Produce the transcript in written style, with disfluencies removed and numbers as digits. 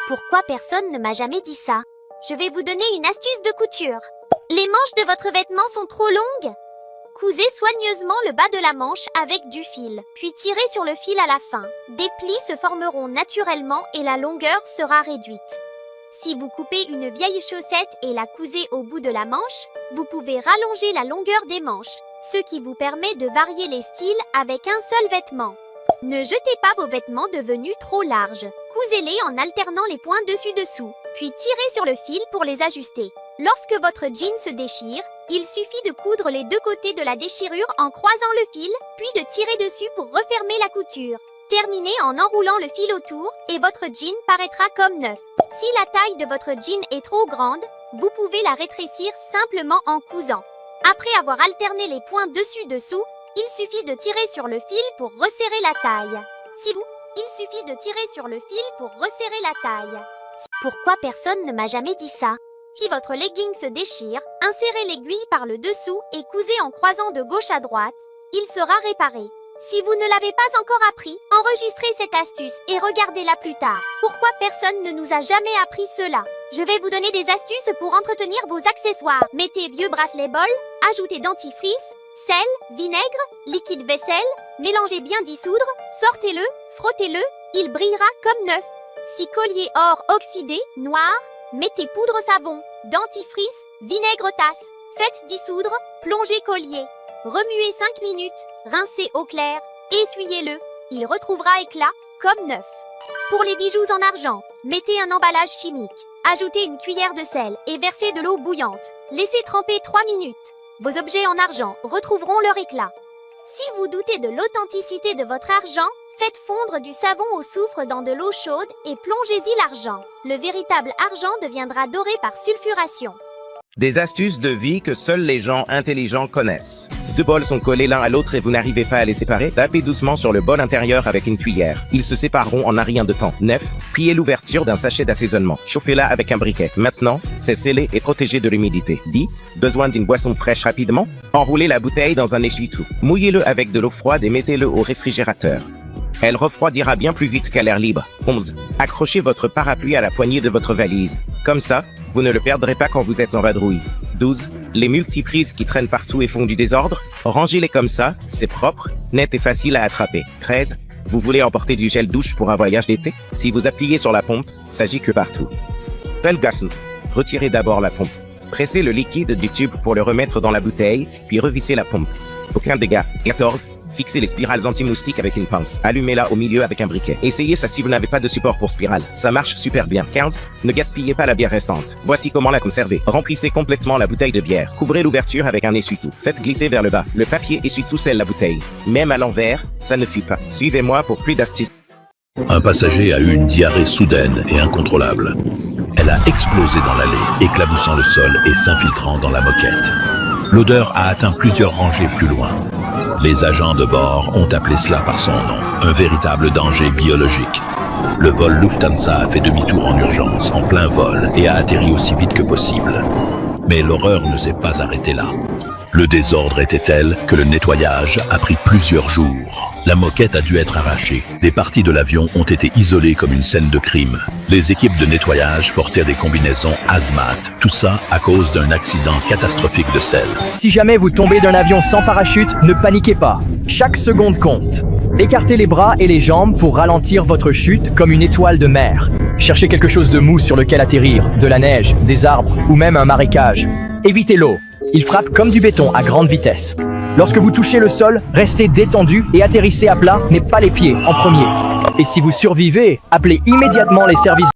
Pourquoi personne ne m'a jamais dit ça? Je vais vous donner une astuce de couture. Les manches de votre vêtement sont trop longues? Cousez soigneusement le bas de la manche avec du fil, puis tirez sur le fil à la fin. Des plis se formeront naturellement et la longueur sera réduite. Si vous coupez une vieille chaussette et la cousez au bout de la manche, vous pouvez rallonger la longueur des manches, ce qui vous permet de varier les styles avec un seul vêtement. Ne jetez pas vos vêtements devenus trop larges. Cousez-les en alternant les points dessus-dessous, puis tirez sur le fil pour les ajuster. Lorsque votre jean se déchire, il suffit de coudre les deux côtés de la déchirure en croisant le fil, puis de tirer dessus pour refermer la couture. Terminez en enroulant le fil autour et votre jean paraîtra comme neuf. Si la taille de votre jean est trop grande, vous pouvez la rétrécir simplement en cousant. Après avoir alterné les points dessus-dessous, il suffit de tirer sur le fil pour resserrer la taille. Il suffit de tirer sur le fil pour resserrer la taille. Pourquoi personne ne m'a jamais dit ça? Si votre legging se déchire, insérez l'aiguille par le dessous et cousez en croisant de gauche à droite. Il sera réparé. Si vous ne l'avez pas encore appris, enregistrez cette astuce et regardez-la plus tard. Pourquoi personne ne nous a jamais appris cela? Je vais vous donner des astuces pour entretenir vos accessoires. Mettez vieux bracelet bol, ajoutez dentifrice, sel, vinaigre, liquide vaisselle, mélangez bien dissoudre, sortez-le, frottez-le, il brillera comme neuf. Si collier or oxydé, noir, mettez poudre savon, dentifrice, vinaigre tasse, faites dissoudre, plongez collier. Remuez 5 minutes, rincez au clair, essuyez-le, il retrouvera éclat comme neuf. Pour les bijoux en argent, mettez un emballage chimique, ajoutez une cuillère de sel et versez de l'eau bouillante. Laissez tremper 3 minutes. Vos objets en argent retrouveront leur éclat. Si vous doutez de l'authenticité de votre argent, faites fondre du savon au soufre dans de l'eau chaude et plongez-y l'argent. Le véritable argent deviendra doré par sulfuration. Des astuces de vie que seuls les gens intelligents connaissent. Deux bols sont collés l'un à l'autre et vous n'arrivez pas à les séparer. Tapez doucement sur le bol intérieur avec une cuillère. Ils se sépareront en un rien de temps. 9. Pliez l'ouverture d'un sachet d'assaisonnement. Chauffez-la avec un briquet. Maintenant, c'est scellé et protégé de l'humidité. 10. Besoin d'une boisson fraîche rapidement? Enroulez la bouteille dans un essuie-tout. Mouillez-le avec de l'eau froide et mettez-le au réfrigérateur. Elle refroidira bien plus vite qu'à l'air libre. 11. Accrochez votre parapluie à la poignée de votre valise. Comme ça, vous ne le perdrez pas quand vous êtes en vadrouille. 12. Les multiprises qui traînent partout et font du désordre, rangez-les comme ça, c'est propre, net et facile à attraper. 13. Vous voulez emporter du gel douche pour un voyage d'été? Si vous appuyez sur la pompe, ça gicle partout. Pelgasson. Retirez d'abord la pompe. Pressez le liquide du tube pour le remettre dans la bouteille, puis revissez la pompe. Aucun dégât. 14. Fixez les spirales anti-moustiques avec une pince. Allumez-la au milieu avec un briquet. Essayez ça si vous n'avez pas de support pour spirale. Ça marche super bien. 15. Ne gaspillez pas la bière restante. Voici comment la conserver. Remplissez complètement la bouteille de bière. Couvrez l'ouverture avec un essuie-tout. Faites glisser vers le bas. Le papier essuie-tout scelle la bouteille. Même à l'envers, ça ne fuit pas. Suivez-moi pour plus d'astuces. Un passager a eu une diarrhée soudaine et incontrôlable. Elle a explosé dans l'allée, éclaboussant le sol et s'infiltrant dans la moquette. L'odeur a atteint plusieurs rangées plus loin. Les agents de bord ont appelé cela par son nom, un véritable danger biologique. Le vol Lufthansa a fait demi-tour en urgence, en plein vol, et a atterri aussi vite que possible. Mais l'horreur ne s'est pas arrêtée là. Le désordre était tel que le nettoyage a pris plusieurs jours. La moquette a dû être arrachée. Des parties de l'avion ont été isolées comme une scène de crime. Les équipes de nettoyage portaient des combinaisons hazmat. Tout ça à cause d'un accident catastrophique de sel. Si jamais vous tombez d'un avion sans parachute, ne paniquez pas. Chaque seconde compte. Écartez les bras et les jambes pour ralentir votre chute comme une étoile de mer. Cherchez quelque chose de mou sur lequel atterrir, de la neige, des arbres ou même un marécage. Évitez l'eau. Il frappe comme du béton à grande vitesse. Lorsque vous touchez le sol, restez détendu et atterrissez à plat, mais pas les pieds en premier. Et si vous survivez, appelez immédiatement les services